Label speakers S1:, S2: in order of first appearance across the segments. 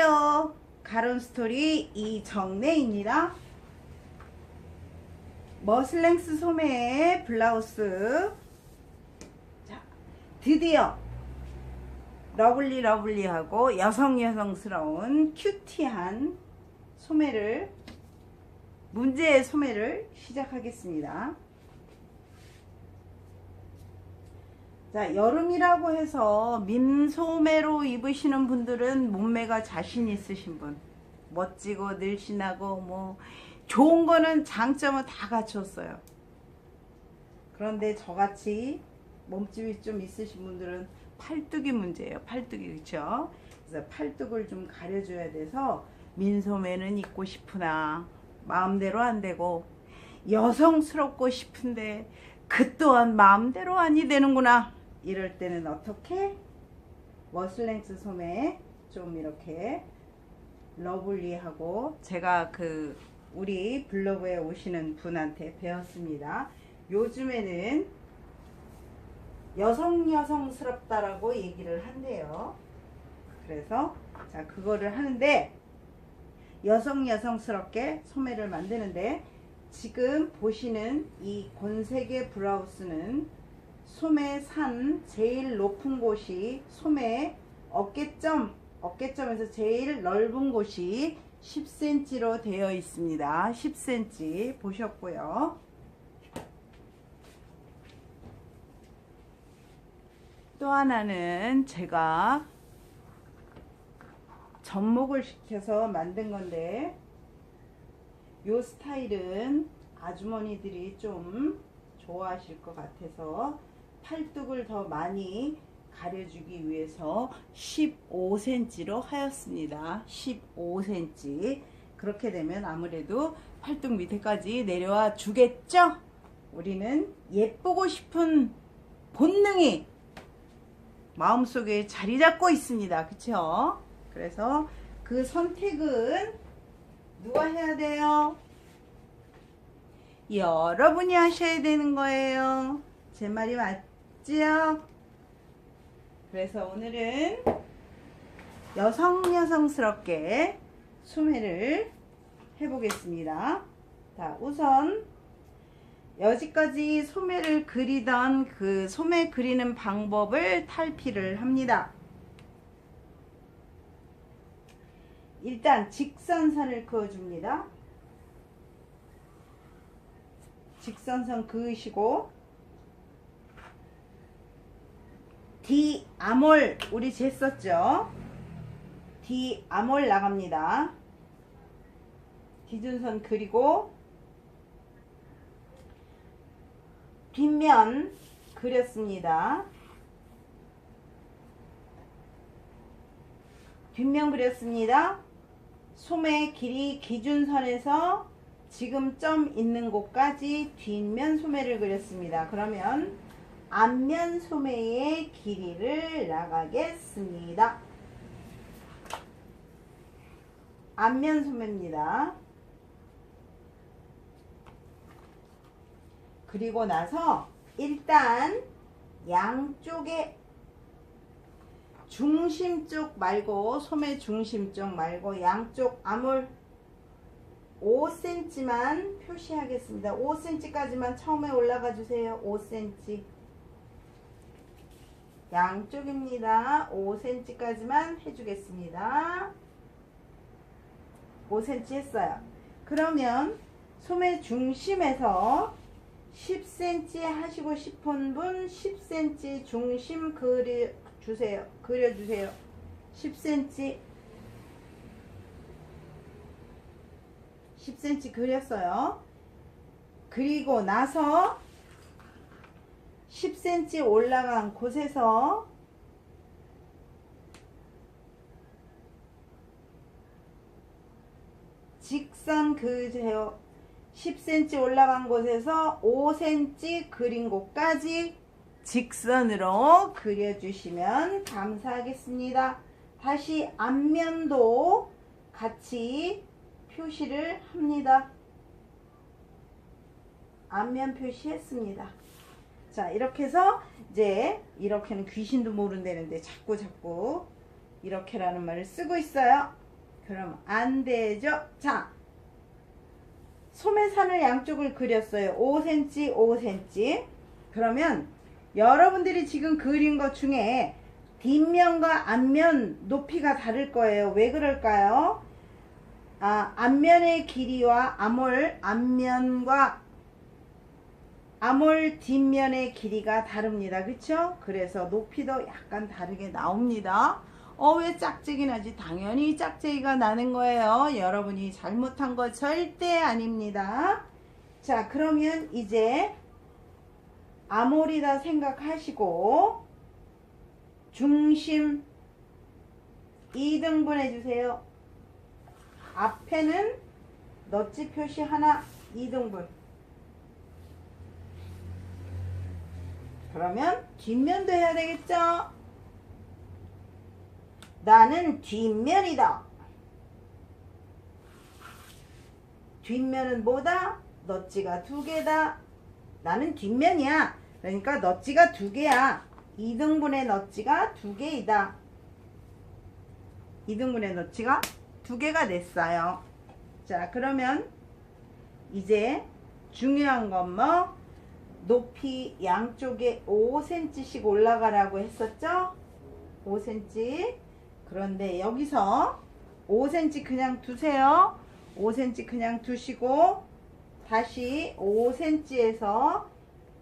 S1: 안녕하세요. 가론스토리 이정래입니다. 머슬랭스 소매 블라우스. 자, 드디어 러블리하고 여성스러운 큐티한 소매를, 문제의 소매를 시작하겠습니다. 자, 여름이라고 해서 민소매로 입으시는 분들은 몸매가 자신 있으신 분, 멋지고 늘씬하고 뭐 좋은 거는 장점은 다 갖췄어요. 그런데 저같이 몸집이 좀 있으신 분들은 팔뚝이 문제예요. 팔뚝이. 그렇죠? 그래서 팔뚝을 좀 가려줘야 돼서 민소매는 입고 싶으나 마음대로 안 되고, 여성스럽고 싶은데 그 또한 마음대로 아니 되는구나. 이럴 때는 어떻게? 머슬랭스 소매 좀 이렇게 러블리하고, 제가 우리 블로그에 오시는 분한테 배웠습니다. 요즘에는 여성스럽다라고 얘기를 한대요. 그래서 자, 그거를 하는데, 여성스럽게 소매를 만드는데, 지금 보시는 이 곤색의 브라우스는 소매 산 제일 높은 곳이, 소매 어깨점에서 제일 넓은 곳이 10cm로 되어 있습니다. 10cm 보셨고요. 또 하나는 제가 접목을 시켜서 만든 건데, 요 스타일은 아주머니들이 좀 좋아하실 것 같아서 팔뚝을 더 많이 가려주기 위해서 15cm로 하였습니다. 15cm. 그렇게 되면 아무래도 팔뚝 밑에까지 내려와 주겠죠? 우리는 예쁘고 싶은 본능이 마음속에 자리 잡고 있습니다. 그쵸? 그래서 그 선택은 누가 해야 돼요? 여러분이 하셔야 되는 거예요. 제 말이 맞지요? 그래서 오늘은 여성스럽게 소매를 해보겠습니다. 자, 우선 여지까지 소매를 그리던 그 소매 그리는 방법을 탈피를 합니다. 일단 직선선을 그어줍니다. 직선선 그으시고, D 암홀 우리 쟀었죠? D 암홀 나갑니다. 기준선 그리고 뒷면 그렸습니다. 뒷면 그렸습니다. 소매 길이 기준선에서 지금 점 있는 곳까지 뒷면 소매를 그렸습니다. 그러면 앞면 소매의 길이를 나가겠습니다. 앞면 소매입니다. 그리고 나서 일단 양쪽에 중심 쪽 말고, 소매 중심 쪽 말고 양쪽 암홀 5cm만 표시하겠습니다. 5cm까지만 처음에 올라가 주세요. 5cm. 양쪽입니다. 5cm까지만 해주겠습니다. 5cm 했어요. 그러면 소매 중심에서 10cm 하시고 싶은 분 10cm 중심 그려주세요. 10cm 10cm 그렸어요. 그리고 나서 10cm 올라간 곳에서 직선 그으세요. 10cm 올라간 곳에서 5cm 그린 곳까지 직선으로 그려주시면 감사하겠습니다. 다시 앞면도 같이 표시를 합니다. 앞면 표시했습니다. 자, 이렇게 해서 이제, 이렇게는 귀신도 모른다는데 자꾸 이렇게라는 말을 쓰고 있어요. 그럼 안 되죠. 자, 소매산을 양쪽을 그렸어요. 5cm, 5cm. 그러면 여러분들이 지금 그린 것 중에 뒷면과 앞면 높이가 다를 거예요. 왜 그럴까요? 앞면의 길이와 앞면과 아몰 뒷면의 길이가 다릅니다. 그쵸? 그래서 높이도 약간 다르게 나옵니다. 왜 짝짝이 나지? 당연히 짝짝이가 나는 거예요. 여러분이 잘못한 거 절대 아닙니다. 자, 그러면 이제 아몰이다 생각하시고 중심 2등분 해주세요. 앞에는 넛지 표시 하나 2등분. 그러면 뒷면도 해야 되겠죠? 나는 뒷면이다. 뒷면은 뭐다? 넛지가 2개다. 나는 뒷면이야. 그러니까 넛지가 2개야. 2등분의 넛지가 2개이다. 2등분의 넛지가 2개가 됐어요. 자, 그러면 이제 중요한 건 뭐? 높이 양쪽에 5cm씩 올라가라고 했었죠? 5cm. 그런데 여기서 5cm 그냥 두세요. 5cm 그냥 두시고 다시 5cm에서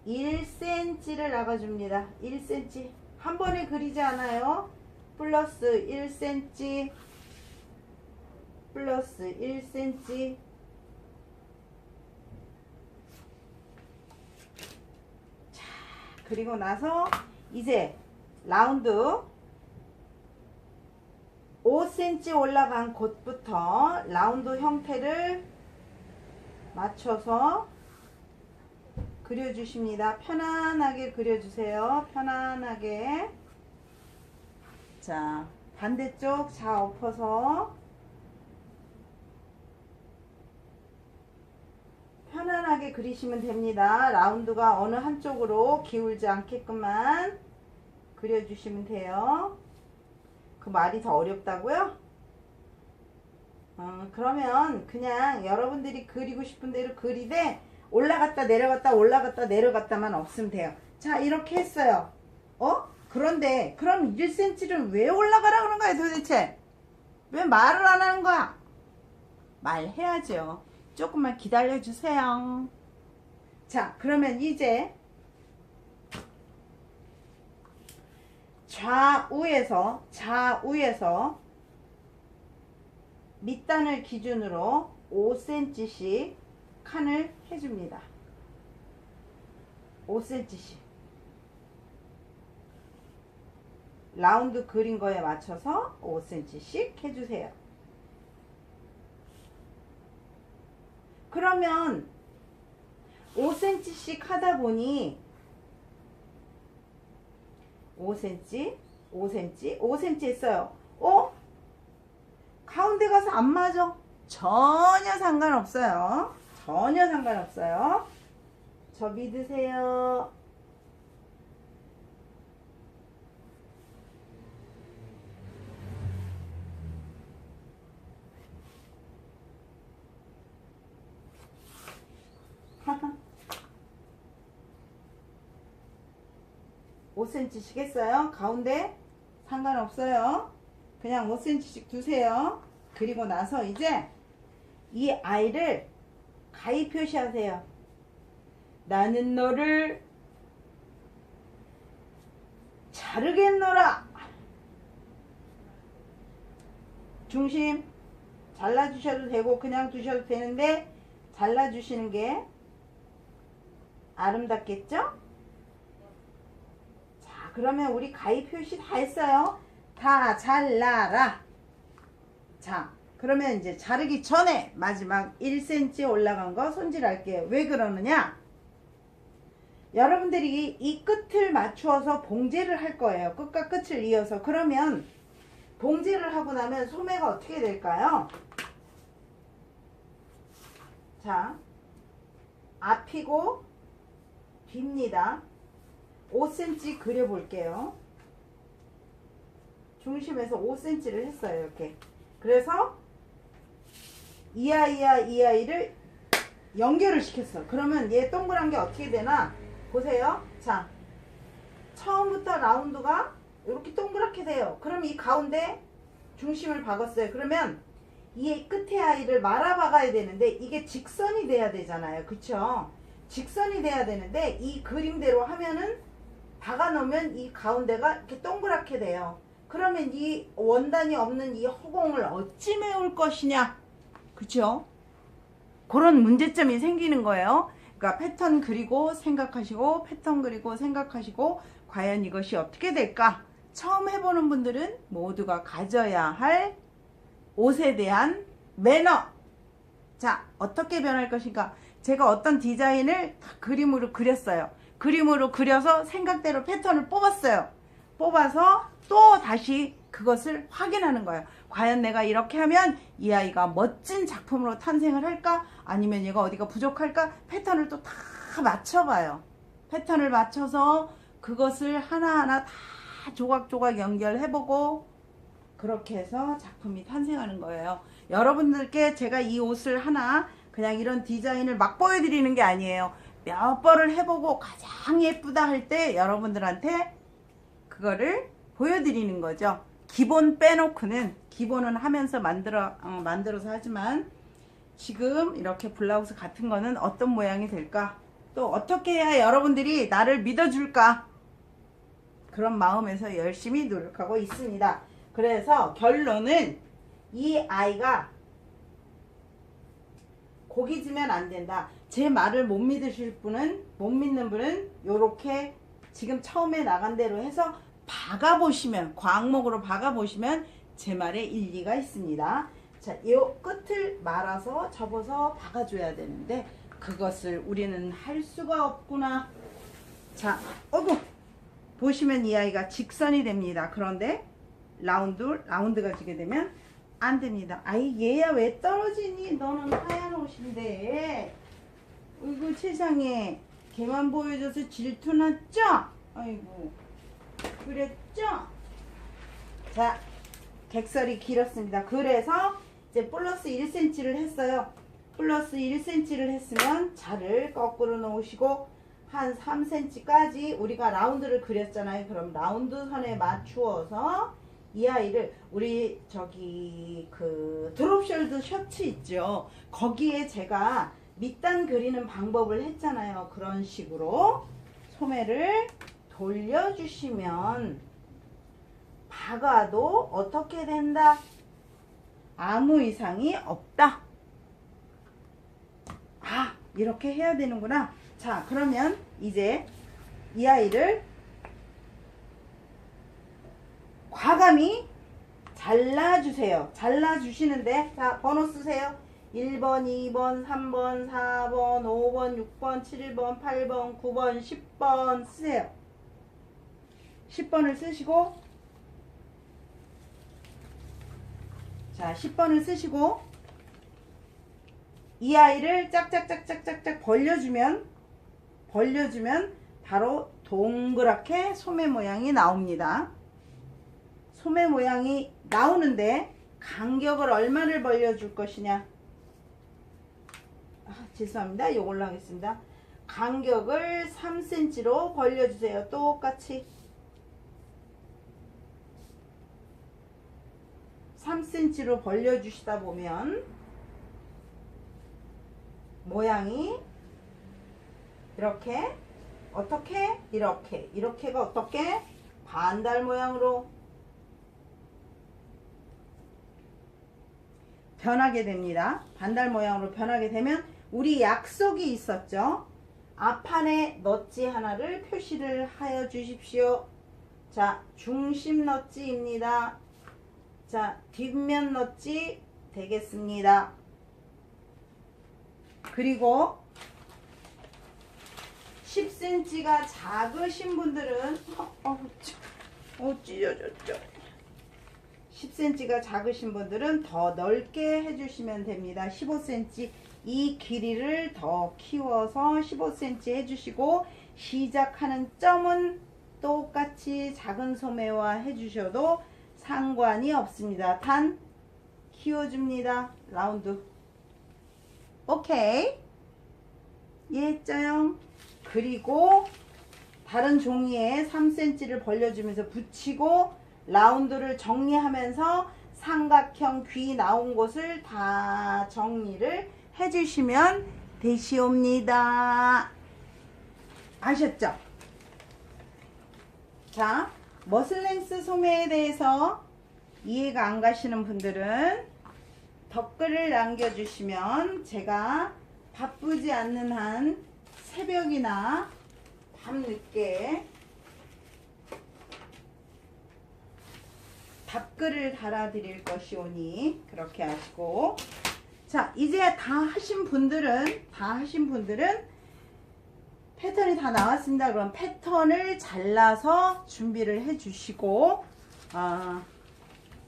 S1: 1cm를 나가줍니다. 1cm 한 번에 그리지 않아요. 플러스 1cm 플러스 1cm. 자, 그리고 나서 이제 라운드 5cm 올라간 곳부터 라운드 형태를 맞춰서 그려주십니다. 편안하게 그려주세요. 편안하게. 자, 반대쪽 자 엎어서 편안하게 그리시면 됩니다. 라운드가 어느 한쪽으로 기울지 않게끔만 그려주시면 돼요. 그 말이 더 어렵다고요? 그러면 그냥 여러분들이 그리고 싶은 대로 그리되 올라갔다 내려갔다 올라갔다 내려갔다만 없으면 돼요. 자, 이렇게 했어요. 그런데 그럼 1cm를 왜 올라가라 그런 거야 도대체? 왜 말을 안 하는 거야? 말해야죠. 조금만 기다려 주세요. 자, 그러면 이제 좌우에서 밑단을 기준으로 5cm씩 칸을 해줍니다. 5cm씩 라운드 그린 거에 맞춰서 5cm씩 해주세요. 그러면 5cm씩 하다 보니 5cm, 5cm, 5cm 했어요. 가운데 가서 안 맞아. 전혀 상관없어요. 전혀 상관없어요. 저 믿으세요. 하하. 5cm씩 했어요. 가운데 상관없어요. 그냥 5cm씩 두세요. 그리고 나서 이제 이 아이를 가위 표시하세요. 나는 너를 자르겠노라. 중심 잘라주셔도 되고 그냥 두셔도 되는데 잘라주시는 게 아름답겠죠? 자, 그러면 우리 가위 표시 다 했어요. 다 잘라라. 자, 그러면 이제 자르기 전에 마지막 1cm 올라간 거 손질할게요. 왜 그러느냐? 여러분들이 이 끝을 맞추어서 봉제를 할 거예요. 끝과 끝을 이어서. 그러면 봉제를 하고 나면 소매가 어떻게 될까요? 자, 앞이고 뒤입니다. 5cm 그려볼게요. 중심에서 5cm를 했어요. 이렇게. 그래서 이 아이와 이 아이를 연결을 시켰어. 그러면 얘 동그란 게 어떻게 되나? 보세요. 자, 처음부터 라운드가 이렇게 동그랗게 돼요. 그럼 이 가운데 중심을 박았어요. 그러면 이 끝에 아이를 말아 박아야 되는데 이게 직선이 돼야 되잖아요. 그쵸? 직선이 돼야 되는데 이 그림대로 하면은 박아 놓으면 이 가운데가 이렇게 동그랗게 돼요. 그러면 이 원단이 없는 이 허공을 어찌 메울 것이냐? 그쵸? 그런 문제점이 생기는 거예요. 그러니까 패턴 그리고 생각하시고 패턴 그리고 생각하시고 과연 이것이 어떻게 될까? 처음 해보는 분들은 모두가 가져야 할 옷에 대한 매너. 자, 어떻게 변할 것인가? 제가 어떤 디자인을 그림으로 그렸어요. 그림으로 그려서 생각대로 패턴을 뽑았어요. 뽑아서 또 다시 그것을 확인하는 거예요. 과연 내가 이렇게 하면 이 아이가 멋진 작품으로 탄생을 할까? 아니면 얘가 어디가 부족할까? 패턴을 또 다 맞춰봐요. 패턴을 맞춰서 그것을 하나하나 다 조각조각 연결해보고 그렇게 해서 작품이 탄생하는 거예요. 여러분들께 제가 이 옷을 하나 그냥 이런 디자인을 막 보여드리는 게 아니에요. 몇 번을 해보고 가장 예쁘다 할 때 여러분들한테 그거를 보여드리는 거죠. 기본 빼놓고는 기본은 하면서 만들어서 하지만 지금 이렇게 블라우스 같은 거는 어떤 모양이 될까? 또 어떻게 해야 여러분들이 나를 믿어줄까? 그런 마음에서 열심히 노력하고 있습니다. 그래서 결론은 이 아이가 고기 주면 안 된다. 제 말을 못 믿으실 분은, 못 믿는 분은 요렇게 지금 처음에 나간 대로 해서 박아보시면, 과학목으로 박아보시면 제 말에 일리가 있습니다. 자, 요 끝을 말아서 접어서 박아줘야 되는데 그것을 우리는 할 수가 없구나. 자, 어구! 보시면 이 아이가 직선이 됩니다. 그런데 라운드가 지게 되면 안 됩니다. 아이 얘야 왜 떨어지니? 너는 하얀 옷인데. 어이구 세상에. 걔만 보여줘서 질투났죠? 아이고 그랬죠? 자, 객설이 길었습니다. 그래서 이제 플러스 1cm를 했어요. 플러스 1cm를 했으면 자를 거꾸로 놓으시고 한 3cm까지 우리가 라운드를 그렸잖아요. 그럼 라운드 선에 맞추어서 이 아이를 우리 저기 그 드롭숄더 셔츠 있죠. 거기에 제가 밑단 그리는 방법을 했잖아요. 그런 식으로 소매를 돌려주시면 박아도 어떻게 된다? 아무 이상이 없다. 아, 이렇게 해야 되는구나. 자, 그러면 이제 이 아이를 과감히 잘라주세요. 잘라주시는데, 자, 번호 쓰세요. 1번, 2번, 3번, 4번, 5번, 6번, 7번, 8번, 9번, 10번 쓰세요. 10번을 쓰시고, 자, 10번을 쓰시고, 이 아이를 짝짝짝짝짝짝 벌려주면 바로 동그랗게 소매 모양이 나옵니다. 소매 모양이 나오는데 간격을 얼마를 벌려줄 것이냐? 죄송합니다. 이걸로 하겠습니다. 간격을 3cm로 벌려주세요. 똑같이 3cm로 벌려주시다 보면 모양이 이렇게 어떻게 이렇게가 어떻게 반달 모양으로 변하게 됩니다. 반달 모양으로 변하게 되면 우리 약속이 있었죠. 앞판에 넛지 하나를 표시를 하여 주십시오. 자, 중심 넛지입니다. 자, 뒷면 넛지 되겠습니다. 그리고 10cm가 작으신 분들은 찢어졌죠. 10cm가 작으신 분들은 더 넓게 해주시면 됩니다. 15cm 이 길이를 더 키워서 15cm 해주시고 시작하는 점은 똑같이 작은 소매와 해주셔도 상관이 없습니다. 단 키워줍니다. 라운드 오케이. 이해했죠요? 그리고 다른 종이에 3cm를 벌려주면서 붙이고 라운드를 정리하면서 삼각형 귀 나온 곳을 다 정리를 해주시면 되시옵니다. 아셨죠? 자, 머슬랭스 소매에 대해서 이해가 안 가시는 분들은 댓글을 남겨주시면 제가 바쁘지 않는 한 새벽이나 밤늦게 답글을 달아드릴 것이오니 그렇게 하시고, 자 이제 다 하신 분들은 패턴이 다 나왔습니다. 그럼 패턴을 잘라서 준비를 해 주시고,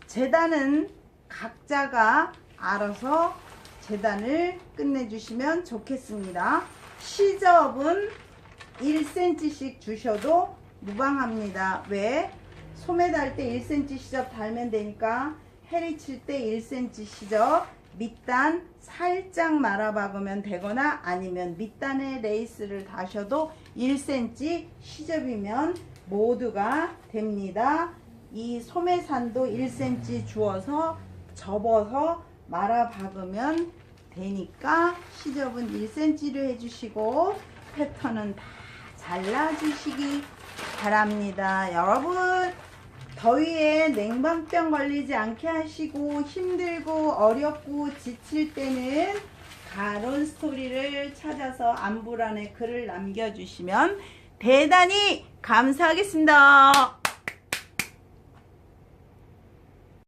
S1: 재단은 각자가 알아서 재단을 끝내주시면 좋겠습니다. 시접은 1cm씩 주셔도 무방합니다. 왜? 소매 달 때 1cm 시접 달면 되니까 해리 칠 때 1cm 시접, 밑단 살짝 말아 박으면 되거나 아니면 밑단에 레이스를 다셔도 1cm 시접이면 모두가 됩니다. 이 소매산도 1cm 주어서 접어서 말아 박으면 되니까 시접은 1cm로 해주시고 패턴은 다 잘라주시기 바랍니다. 여러분, 더위에 냉방병 걸리지 않게 하시고 힘들고 어렵고 지칠 때는 가론 스토리를 찾아서 안부란에 글을 남겨주시면 대단히 감사하겠습니다.